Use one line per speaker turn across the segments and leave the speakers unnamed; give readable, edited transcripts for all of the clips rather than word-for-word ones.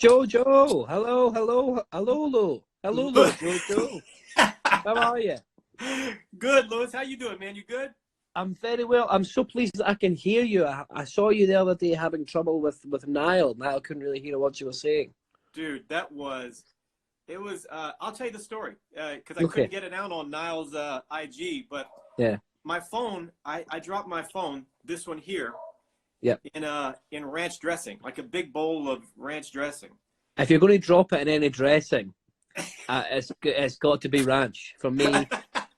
Jojo, hello, Jojo. How are you?
Good, Lewis. How you doing, man? You good?
I'm very well. I'm so pleased that I can hear you. I saw you the other day having trouble with Niall. Niall couldn't really hear what you were saying.
Dude, I'll tell you the story because I
Okay.
couldn't get it out on Niall's IG, but
Yeah.
my phone, I dropped my phone, this one here,
Yep.
in ranch dressing, like a big bowl of ranch dressing.
If you're going to drop it in any dressing, it's got to be ranch for me.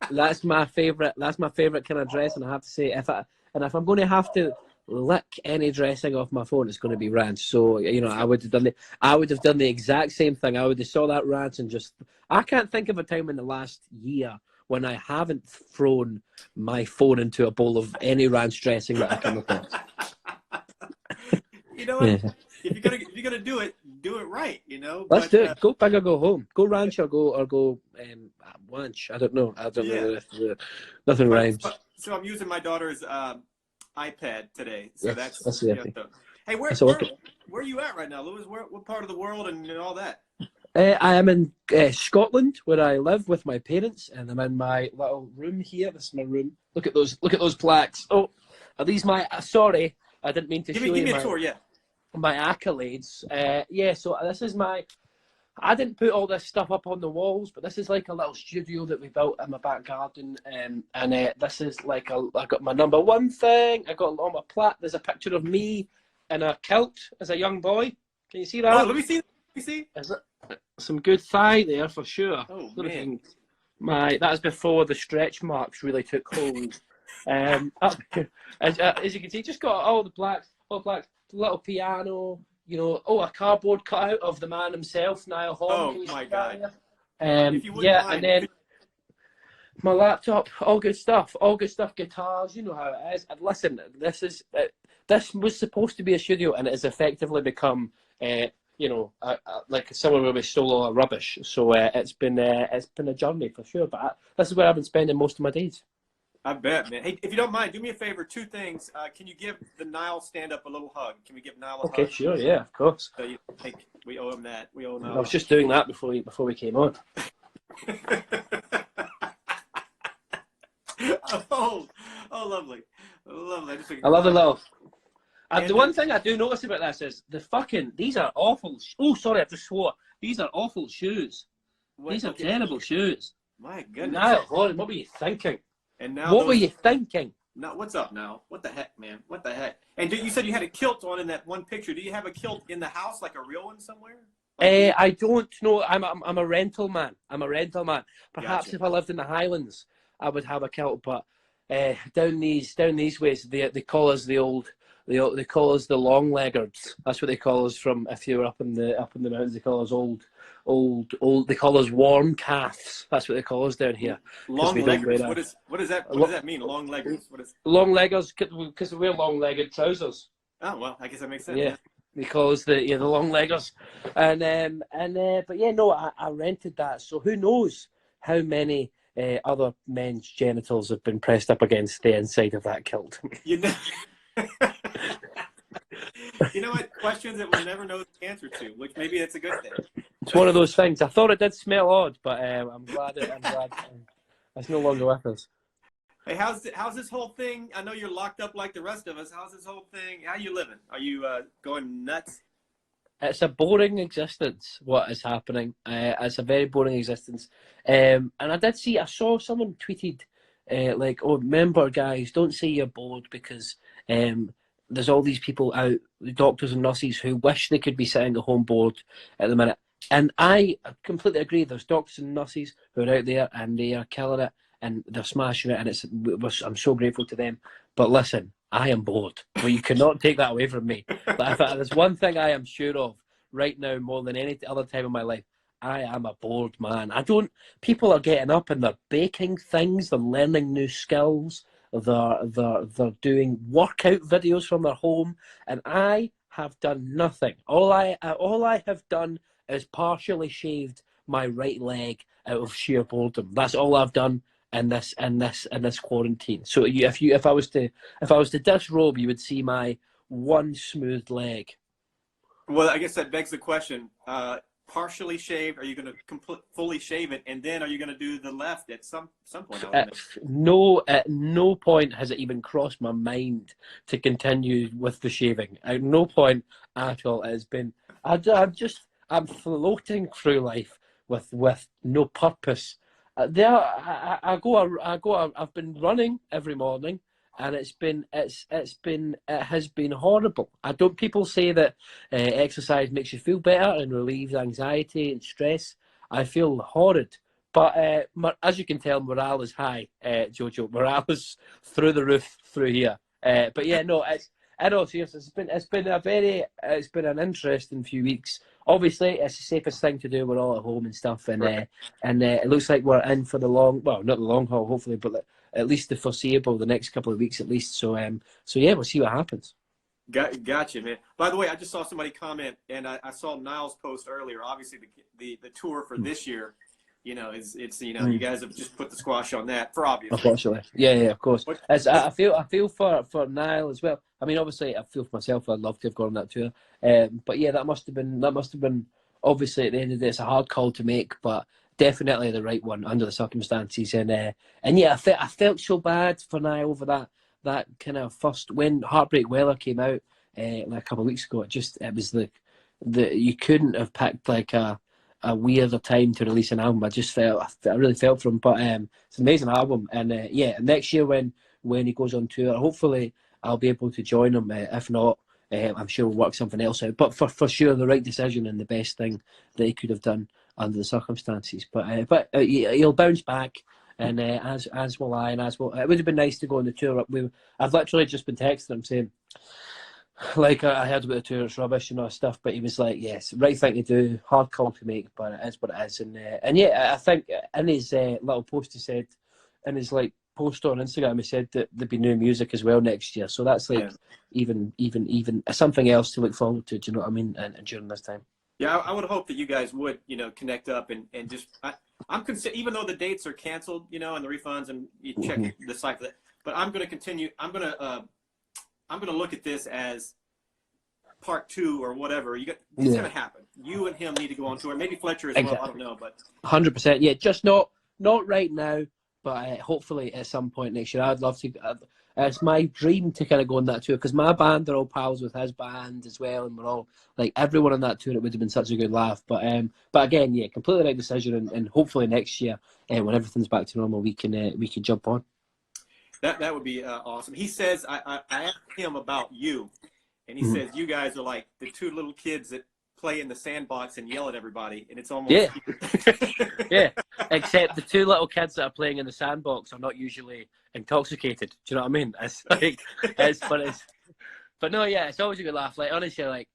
That's my favorite. That's my favorite kind of dressing. I have to say, if I'm going to have to lick any dressing off my phone, it's going to be ranch. So I would have done the exact same thing. I would have saw that ranch and just. I can't think of a time in the last year when I haven't thrown my phone into a bowl of any ranch dressing that I come across.
You know what?
Yeah.
If you're gonna do it right.
Let's do it. Go big or go home. Go ranch or go lunch. I don't know. I don't know
Yeah.
the rest of the. Nothing rhymes.
So I'm using my daughter's iPad today. So
Yes, that's the thing.
Hey,
That's okay.
where are you at right now, Lewis? What part of the world and all that?
I am in Scotland, where I live with my parents, and I'm in my little room here. This is my room. Look at those plaques. Oh, are these my? Sorry, I didn't mean to show
Give
you
me a tour, yeah.
my accolades. Yeah, so this is my. I didn't put all this stuff up on the walls, but this is like a little studio that we built in my back garden, and this is like I got my number one thing. I got on my plaque. There's a picture of me in a kilt as a young boy. Can you see that?
Oh, let me see.
Is it some good thigh there for sure?
Oh man,
That is before the stretch marks really took hold. Up here, as you can see, just got all the plaques, little piano. A cardboard cutout of the man himself, Niall Horan.
oh my God. If you wouldn't
Yeah,
mind,
and then my laptop, all good stuff, guitars. You know how it is. And listen, this was supposed to be a studio, and it has effectively become, like somewhere where we stole all our rubbish. So it's been a journey for sure. But this is where I've been spending most of my days.
I bet, man. Hey, if you don't mind, do me a favor. Two things. Can you give the Niall stand-up a little hug? Can we give Niall a hug?
Okay, sure, yeah, of course.
So we owe him that. We owe Niall.
I was just doing that before we came on.
oh, lovely. Lovely.
I love the little. The one thing I do notice about this is these are awful. Oh, sorry, I just swore. These are awful shoes. These are terrible shoes.
My goodness.
Niall Horan, what were you thinking?
And now
what were you thinking?
Now, what's up now? What the heck, man? What the heck? And you said you had a kilt on in that one picture. Do you have a kilt in the house, like a real one somewhere?
I don't know. I'm a rental man. Perhaps
Gotcha.
if I lived in the Highlands, I would have a kilt. But down these ways, they call us they call us the long leggards. That's what they call us from. If you're up in the mountains, they call us old. They call us warm calves. That's what they call us down here.
Long leggers. What does that mean? Long leggers.
Long leggers? Because we wear long-legged trousers.
Oh well, I guess that makes sense.
Yeah. Because the long leggers, but yeah, no, I rented that. So who knows how many other men's genitals have been pressed up against the inside of that kilt?
You know. You know what? Questions that we'll never know the answer to, which maybe that's a good thing.
It's one of those things. I thought it did smell odd, but I'm glad it's no longer with us.
Hey, how's this whole thing? I know you're locked up like the rest of us. How's this whole thing? How you living? Are you going nuts?
It's a boring existence. What is happening? It's a very boring existence. And I saw someone tweeted, like, "Oh, remember, guys, don't say you're bored because there's all these people out, the doctors and nurses, who wish they could be sitting at home bored at the minute." And I completely agree. There's doctors and nurses who are out there and they are killing it and they're smashing it, and I'm so grateful to them. But listen, I am bored. Well, you cannot take that away from me. But if there's one thing I am sure of right now more than any other time in my life, I am a bored man. People are getting up and they're baking things, they're learning new skills, they're doing workout videos from their home, and I have done nothing. All I have done is partially shaved my right leg out of sheer boredom. That's all I've done in this quarantine. So if I was to disrobe, you would see my one smooth leg.
Well, I guess that begs the question. Partially shaved? Are you going to fully shave it, and then are you going to do the left at some point? I would imagine.
At no point has it even crossed my mind to continue with the shaving. At no point at all. It's been I'm floating through life with no purpose. I've been running every morning, and it has been horrible. I don't. People say that exercise makes you feel better and relieves anxiety and stress. I feel horrid. But as you can tell, morale is high, Jojo. Morale is through the roof through here. But yeah, no, I know, seriously, it's been an interesting few weeks. Obviously, it's the safest thing to do. We're all at home and stuff, and
Right.
it looks like we're in for the not the long haul, hopefully, but at least the foreseeable, the next couple of weeks at least. So yeah, we'll see what happens.
Gotcha, man. By the way, I just saw somebody comment, and I saw Niall's post earlier. Obviously, the tour for this year, it's you guys have just put the squash on that for obvious reasons.
Unfortunately, yeah, of course.
What,
I feel for Niall as well. I mean, obviously, I feel for myself. I'd love to have gone on that tour. But yeah, that must have been obviously at the end of the day, it's a hard call to make, but definitely the right one under the circumstances. And yeah, I felt so bad for Niall over that kind of first when Heartbreak Weather came out like a couple of weeks ago. It was like you couldn't have picked like a weirder time to release an album. I really felt for him. But it's an amazing album, and yeah, next year when he goes on tour, hopefully I'll be able to join him. If not, I'm sure we'll work something else out. But for sure, the right decision and the best thing that he could have done under the circumstances. But he'll bounce back. And as will I, and as will it would have been nice to go on the tour. I've literally just been texting him saying, like, I heard about the tour, it's rubbish and all stuff, but he was like, yes, right thing to do, hard call to make, but it is what it is. And yeah, I think in his little post he said, in his like post on Instagram, he said that there'd be new music as well next year. So that's like even something else to look forward to. Do you know what I mean? And during this time.
Yeah, I would hope that you guys would, connect up and just. Even though the dates are canceled, and the refunds, and you check the site for that. But I'm going to continue. I'm going to look at this as part 2 or whatever. It's going to happen. You and him need to go on tour. Maybe Fletcher as well. I don't know, but
100%. Yeah, just not right now, but hopefully at some point next year. I'd love to. It's my dream to kind of go on that tour because my band are all pals with his band as well, and we're all like everyone on that tour. It would have been such a good laugh. But again, yeah, completely right decision, and hopefully next year, when everything's back to normal, we can jump on.
That would be awesome. He says I asked him about you, and he says you guys are like the 2 little kids that play in the sandbox and yell at everybody, and it's almost
yeah. Except the 2 little kids that are playing in the sandbox are not usually intoxicated. Do you know what I mean? It's like but no, yeah, it's always a good laugh. Like honestly, like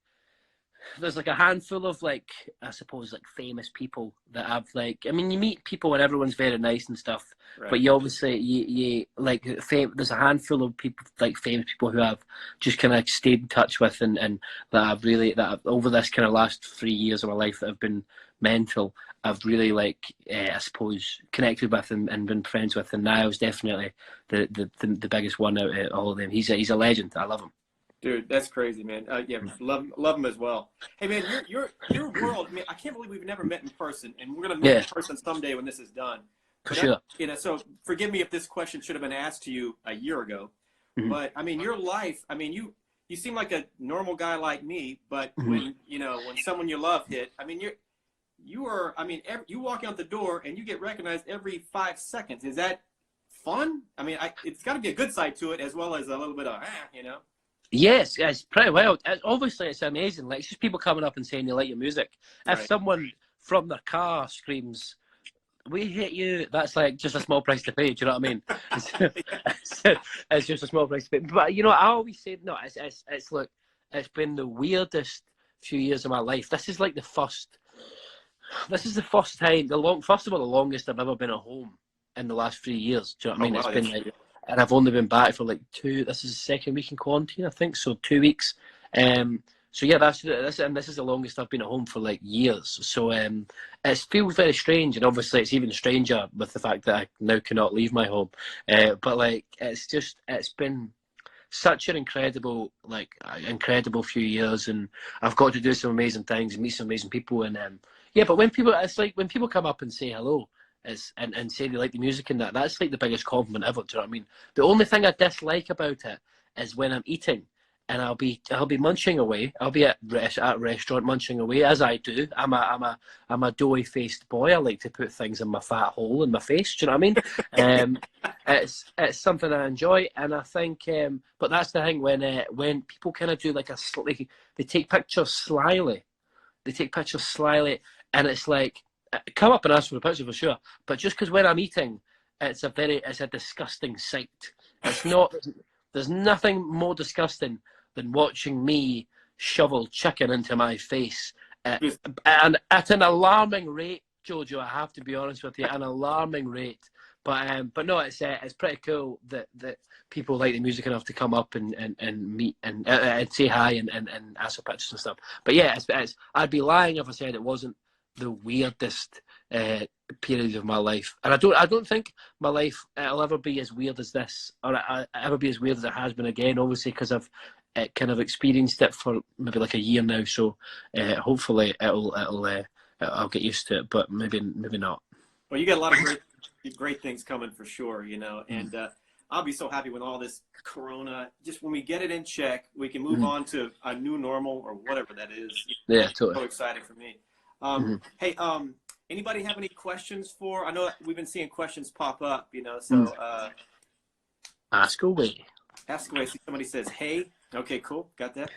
there's like a handful of like I suppose like famous people that have like I mean you meet people and everyone's very nice and stuff, right. But you obviously you like there's a handful of people like famous people who I've just kind of stayed in touch with and that over this kind of last 3 years of my life that have been mental. I've really like I suppose connected with and been friends with, and Niall's definitely the biggest one out of all of them. He's a legend. I love him.
Dude, that's crazy, man. Yeah, love him as well. Hey, man, your world. I mean, I can't believe we've never met in person, and we're gonna meet in person someday when this is done.
For sure.
So forgive me if this question should have been asked to you a year ago, but I mean, your life. I mean, you seem like a normal guy like me, but when someone you love hit, I mean, you are. I mean, you walk out the door and you get recognized every 5 seconds. Is that fun? I mean, it's got to be a good side to it as well as a little bit of
Yes, it's pretty wild. Obviously, it's amazing. Like, it's just people coming up and saying they like your music. If someone from their car screams, "We hate you," that's like just a small price to pay. Do you know what I mean? It's just a small price to pay. But I always say no. It's look, it's been the weirdest few years of my life. This is like the first. This is the first time. First of all, the longest I've ever been at home in the last 3 years. Do you know what I mean?
Wow,
it's been like. And I've only been back for like 2. This is the second week in quarantine, I think. So 2 weeks. So yeah, this is the longest I've been at home for like years. So it feels very strange, and obviously it's even stranger with the fact that I now cannot leave my home. But like it's been such an incredible few years, and I've got to do some amazing things and meet some amazing people. And yeah, but it's like when people come up and say hello, and say they like the music and that's like the biggest compliment ever. Do you know what I mean? The only thing I dislike about it is when I'm eating and I'll be munching away. I'll be at restaurant munching away, as I do. I'm a doughy faced boy. I like to put things in my fat hole in my face. Do you know what I mean? It's something I enjoy, and I think. But that's the thing when people kind of do like they take pictures slyly. They take pictures slyly, and it's like, come up and ask for a picture for sure. But just because when I'm eating, it's a disgusting sight. It's not. There's nothing more disgusting than watching me shovel chicken into my face, and at an alarming rate, Jojo. I have to be honest with you, an alarming rate. But no, it's pretty cool that people like the music enough to come up and meet and say hi and ask for pictures and stuff. But yeah, I'd be lying if I said it wasn't the weirdest period of my life, and I don't think my life will ever be as weird as this, or ever be as weird as it has been again. Obviously, because I've kind of experienced it for maybe like a year now, so hopefully I'll get used to it, but maybe not.
Well, you got a lot of great things coming for sure, and I'll be so happy when all this corona, just when we get it in check, we can move on to a new normal or whatever that is.
Yeah, totally.
So exciting for me. Hey, anybody have any questions I know we've been seeing questions pop up, so
ask away.
Ask away. See, somebody says, hey. Okay, cool. Got that.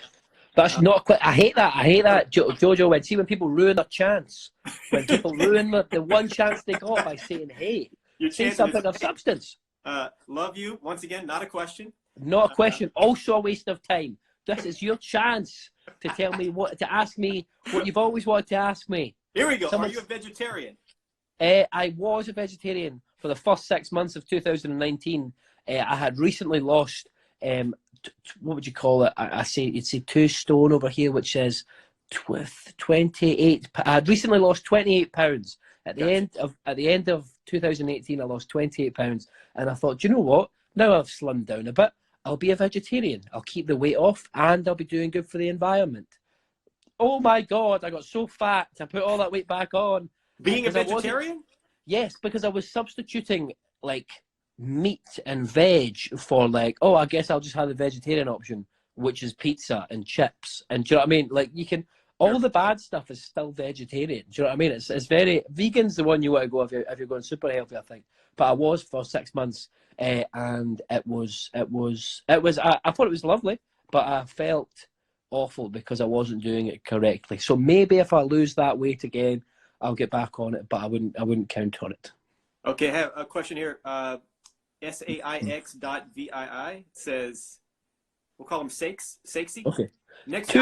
That's not quite. I hate that, Jojo. When people ruin a chance, when people ruin the one chance they got by saying, hey, say something of substance.
Love you. Once again, not a question.
Not a question. Also a waste of time. This is your chance to tell me to ask me what you've always wanted to ask me.
Here we go. Are you a vegetarian?
I was a vegetarian for the first 6 months of 2019. I had recently lost, what would you call it? You'd say 2 stone over here, which says 28. I had recently lost 28 pounds. At the end of 2018, I lost 28 pounds, and I thought, do you know what? Now I've slimmed down a bit. I'll be a vegetarian. I'll keep the weight off, and I'll be doing good for the environment. Oh my God, I got so fat. I put all that weight back on.
Being a vegetarian?
Yes, because I was substituting like meat and veg for I guess I'll just have the vegetarian option, which is pizza and chips. And do you know what I mean? Like, you can, all the bad stuff is still vegetarian. Do you know what I mean? It's very, vegan's the one you want to go if you're going super healthy, I think. But I was for 6 months, and I thought it was lovely, but I felt awful because I wasn't doing it correctly. So maybe if I lose that weight again, I'll get back on it, but I wouldn't count on it. Okay,
I have a question here. SAIX.VII says, we'll call him Sakesy.
Okay. Next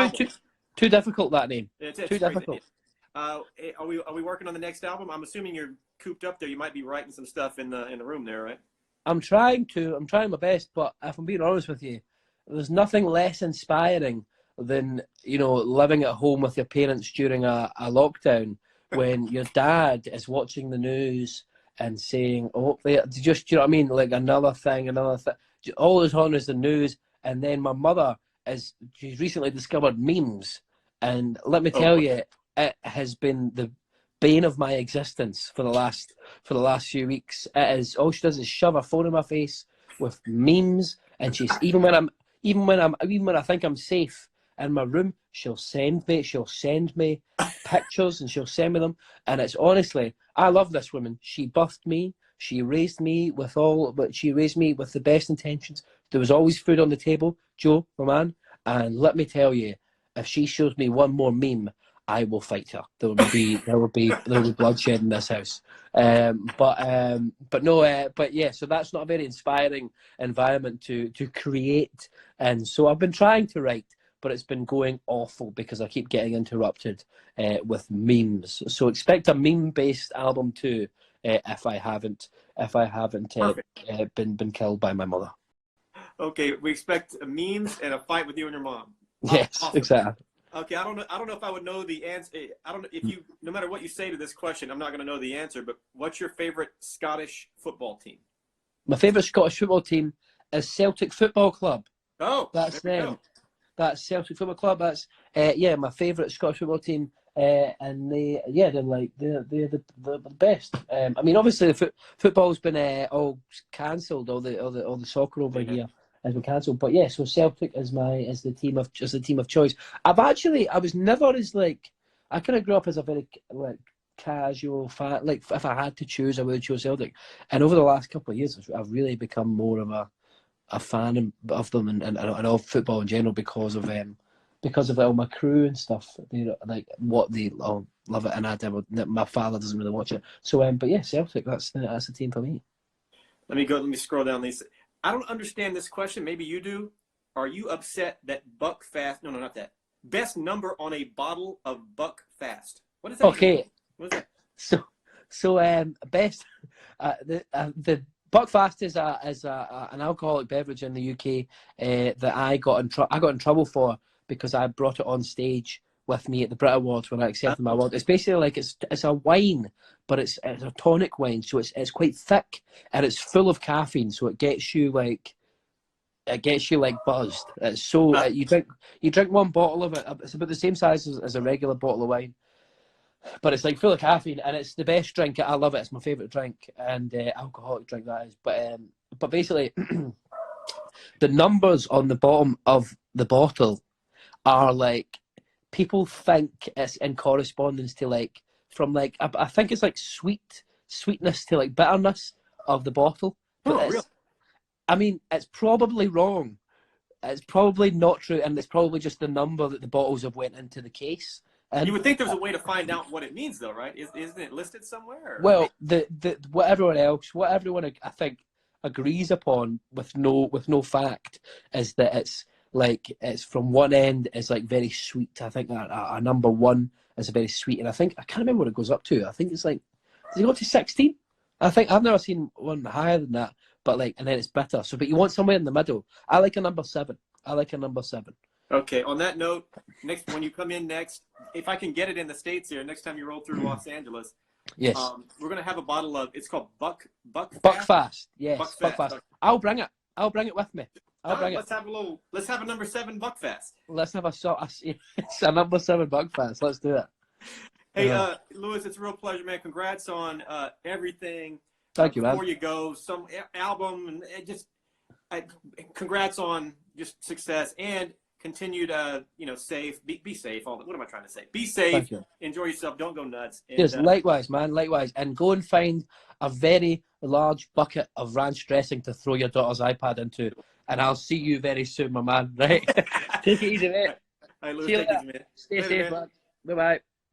too difficult, that name.
It's
too difficult.
Are we working on the next album? I'm assuming you're cooped up there. You might be writing some stuff in the room there, right?
I'm trying my best, but if I'm being honest with you, there's nothing less inspiring than, living at home with your parents during a lockdown when your dad is watching the news and saying, oh, just, you know what I mean? Like another thing. All is on is the news. And then my mother she's recently discovered memes. And let me tell you, it has been the bane of my existence for the last few weeks. It is, all she does is shove her phone in my face with memes. And she's, even when I think I'm safe in my room, she'll send me pictures and she'll send me them. And it's honestly, I love this woman. She birthed me. She raised me with the best intentions. There was always food on the table, Joe, my man. And let me tell you, if she shows me one more meme, I will fight her. There will be bloodshed in this house. But yeah, so that's not a very inspiring environment to create. And so I've been trying to write, but it's been going awful because I keep getting interrupted with memes. So expect a meme-based album too, if I haven't been killed by my mother.
Okay, we expect memes and a fight with you and your mom.
Yes, awesome. Exactly.
Okay, I don't know if I would know the answer. I don't know if you, no matter what you say to this question, I'm not going to know the answer. But what's your favorite Scottish football team?
My favorite Scottish football team is Celtic Football Club.
Oh, there
That's
we go.
them. That's Celtic Football Club. That's my favourite Scottish football team. And they're the best. I mean, obviously the football's been all cancelled. All the soccer over
Yeah.
here has been cancelled. But yeah, so Celtic is the team of choice. I was never as like, I kind of grew up as a very like casual fan. Like if I had to choose, I would choose Celtic. And over the last couple of years, I've really become more of a fan of them and of football in general because of all my crew and stuff. They like what they love it, and my father doesn't really watch it. So but yeah, Celtic. That's the team for me.
Let me scroll down these. I don't understand this question. Maybe you do. Are you upset that Buckfast? No, not that. Best number on a bottle of Buckfast. What does that even mean?
Okay,
What is that?
so best the Buckfast is an alcoholic beverage in the UK that I got in trouble for because I brought it on stage with me at the Brit Awards when I accepted my award. It's basically like it's a wine, but it's a tonic wine, so it's quite thick and it's full of caffeine, so it gets you like buzzed. It's so you drink one bottle of it. It's about the same size as a regular bottle of wine, but it's like full of caffeine, and it's the best drink. I love it. It's my favourite drink, and alcoholic drink that is. But basically, the numbers on the bottom of the bottle are like people think it's in correspondence to like from like I think it's like sweetness to like bitterness of the bottle. But
Oh, really?
I mean, it's probably wrong. It's probably not true, and it's probably just the number that the bottles have went into the case.
You
And
would think there's a way to find out what it means, though, right? Isn't it listed somewhere? Or
well, what everyone I think agrees upon with no fact is that it's from one end is like very sweet. I think that a number one is a very sweet, and I can't remember what it goes up to. I think it's like does it go up to 16? I think I've never seen one higher than that, but like and then it's bitter. So, but you want somewhere in the middle. I like a number 7. I like a number 7.
Okay. On that note, when you come in next, if I can get it in the States here, next time you roll through Los Angeles,
Yes.
We're gonna have a bottle of. It's called
Buckfast. Yes,
Buckfast.
Buckfast. I'll bring it. I'll bring it with me.
Let's have a number 7 Buckfast.
Let's have it's a number 7 Buckfast. Let's do it.
Hey, Lewis, it's a real pleasure, man. Congrats on everything.
Thank you, man.
Before you go, some album and just congrats on just success and continued, safe. Be safe. What am I trying to say? Be safe.
Thank you.
Enjoy yourself. Don't go nuts. And,
Yes, likewise, man. Likewise, and go and find a very large bucket of ranch dressing to throw your daughter's iPad into, and I'll see you very soon, my man. Right? Take it easy, mate.
All right, Lewis,
See you
take it
later.
easy, man.
Stay
Later,
safe,
man.
man. Bye bye.